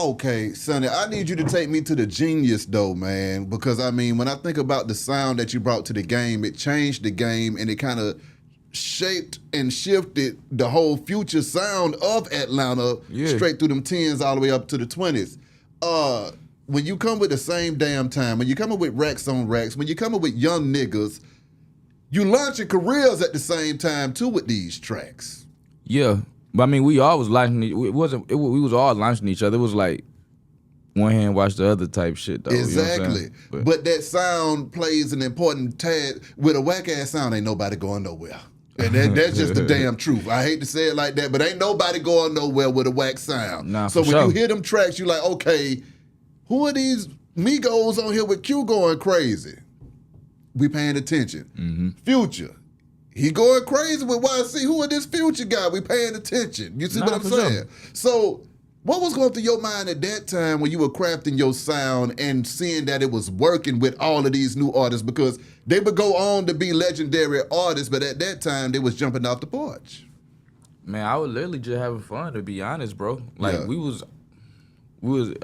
Okay, Sonny, I need you to take me to the genius though, man, because I mean, when I think about the sound that you brought to the game, it changed the game and it kind of shaped and shifted the whole future sound of Atlanta straight through them 10s all the way up to the 20s. When you come with the same damn time, when you come up with racks on racks, when you come up with young niggas, you launching careers at the same time too with these tracks. Yeah. But I mean, we all was launching. We was all launching each other. It was like one hand wash the other type shit, though. Exactly. You know but that sound plays an important tag. With a whack ass sound, ain't nobody going nowhere. And that's just the damn truth. I hate to say it like that, but ain't nobody going nowhere with a whack sound. Nah, so when sure. you hear them tracks, you like, okay, who are these Migos on here with Q going crazy? We paying attention. Mm-hmm. Future. He going crazy with YC. Who are this Future guy? We paying attention. You see what I'm saying? Sure. So what was going through your mind at that time when you were crafting your sound and seeing that it was working with all of these new artists? Because they would go on to be legendary artists, but at that time, they was jumping off the porch. Man, I was literally just having fun, to be honest, bro. Like, we was,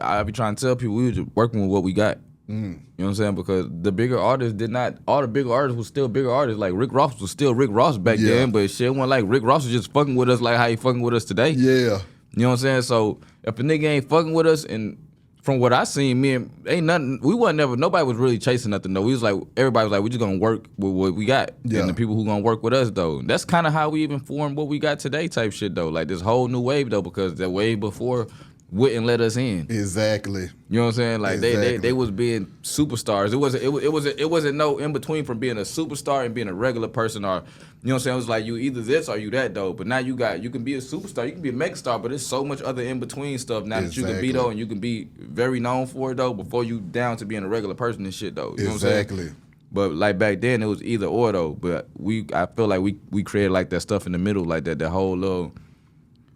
I be trying to tell people, we was just working with what we got. You know what I'm saying? Because the bigger artists did not, all the bigger artists was still bigger artists. Like Rick Ross was still Rick Ross back then, but shit wasn't like Rick Ross was just fucking with us like how he fucking with us today. Yeah. You know what I'm saying? So if a nigga ain't fucking with us, and from what I seen, ain't nothing, we wasn't never, nobody was really chasing nothing though. We was like, everybody was like, we just gonna work with what we got. Yeah. And the people who gonna work with us though. That's kind of how we even formed what we got today type shit though. Like this whole new wave though, because the wave before wouldn't let us in. Exactly. You know what I'm saying? Like exactly. they was being superstars. It wasn't no in between from being a superstar and being a regular person, or you know what I'm saying? It was like you either this or you that though. But now you can be a superstar, you can be a mega star, but there's so much other in between stuff now that you can be though, and you can be very known for it though before you down to being a regular person and shit though. You know what I'm saying? But like back then it was either or though. But I feel like we created like that stuff in the middle, like that whole little.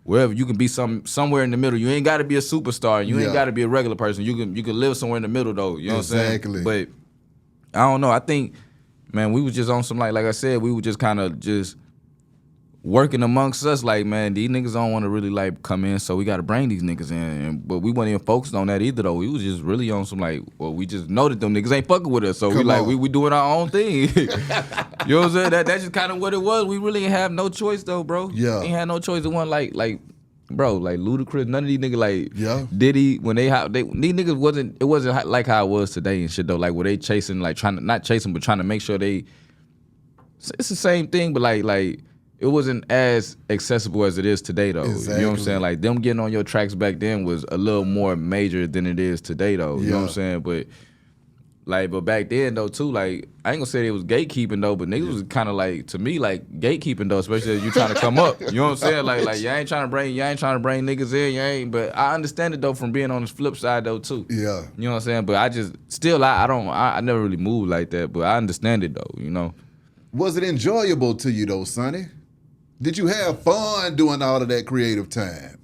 Wherever you can be somewhere in the middle. You ain't got to be a superstar. You ain't got to be a regular person. You can live somewhere in the middle though. You know what I'm saying? But I don't know. I think, man, we was just on some like I said, we were just kind of just working amongst us. Like, man, these niggas don't want to really like come in, so we got to bring these niggas in. But we wasn't even focused on that either though. We was just really on some like, well, we just know that them niggas ain't fucking with us, so we doing our own thing. You know what I'm saying? That's just kind of what it was. We really ain't have no choice though, bro. Yeah. Ain't had no choice. It wasn't like bro, like Ludacris, none of these niggas like Diddy, when these niggas it wasn't like how it was today and shit though. Like where they chasing, like not chasing, but trying to make sure it's the same thing, but like it wasn't as accessible as it is today though. Exactly. You know what I'm saying? Like them getting on your tracks back then was a little more major than it is today though. You know what I'm saying? But back then though too, like I ain't gonna say it was gatekeeping though, but niggas was kind of like, to me, like gatekeeping though, especially as you trying to come up. You know what I'm saying? Like you ain't trying to bring niggas in, you ain't. But I understand it though from being on the flip side though too. Yeah. You know what I'm saying? But I just still I never really moved like that, but I understand it though. You know. Was it enjoyable to you though, Sonny? Did you have fun doing all of that creative time?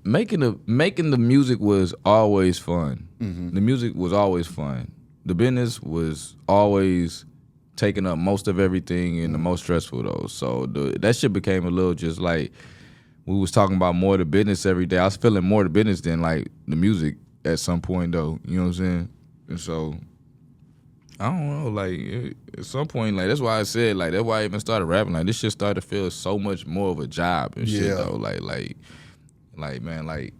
Making the music was always fun. Mm-hmm. The music was always fun. The business was always taking up most of everything and the most stressful though. So that shit became a little just like, we was talking about more of the business every day. I was feeling more of the business than like the music at some point though. You know what I'm saying? And so I don't know, like at some point, like that's why I said, like that's why I even started rapping. Like this shit started to feel so much more of a job and shit though. Like man, like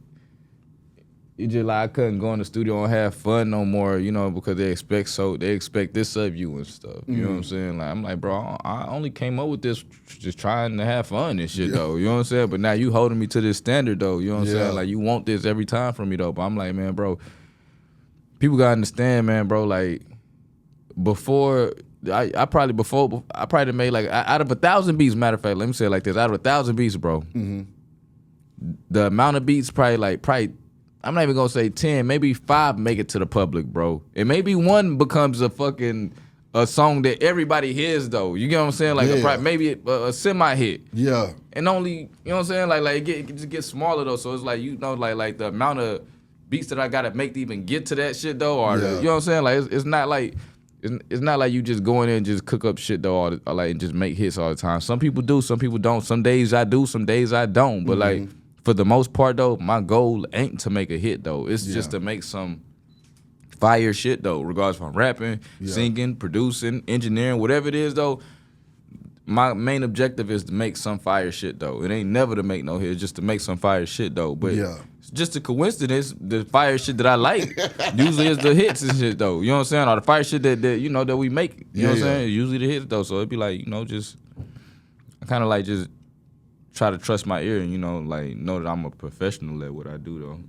it just like I couldn't go in the studio and have fun no more, you know, because they expect this of you and stuff. You know what I'm saying? Like I'm like, bro, I only came up with this just trying to have fun and shit though. You know what I'm saying? But now you holding me to this standard though. You know what I'm saying? Like you want this every time from me though. But I'm like, man, bro, people gotta understand, man, bro. Like before. I probably made like out of 1,000 beats. Matter of fact, let me say it like this: out of 1,000 beats, bro, the amount of beats probably I'm not even gonna say 10, maybe 5 make it to the public, bro, and maybe 1 becomes a song that everybody hears though. You get what I'm saying? Like maybe a semi hit. Yeah. And only, you know what I'm saying? Like it just gets smaller though. So it's like, you know, like the amount of beats that I gotta make to even get to that shit though, or you know what I'm saying? Like it's not like. It's not like you just go in there and just cook up shit though, or like and just make hits all the time. Some people do, some people don't. Some days I do, some days I don't. But like for the most part though, my goal ain't to make a hit though. It's just to make some fire shit though, regardless if I'm rapping, singing, producing, engineering, whatever it is though. My main objective is to make some fire shit though. It ain't never to make no hit, just to make some fire shit though. But it's just a coincidence, the fire shit that I like usually is the hits and shit though. You know what I'm saying? Or the fire shit that you know that we make. You know what I'm saying? Usually the hits though. So it'd be like, you know, just I kinda like just try to trust my ear and, you know, like know that I'm a professional at what I do though.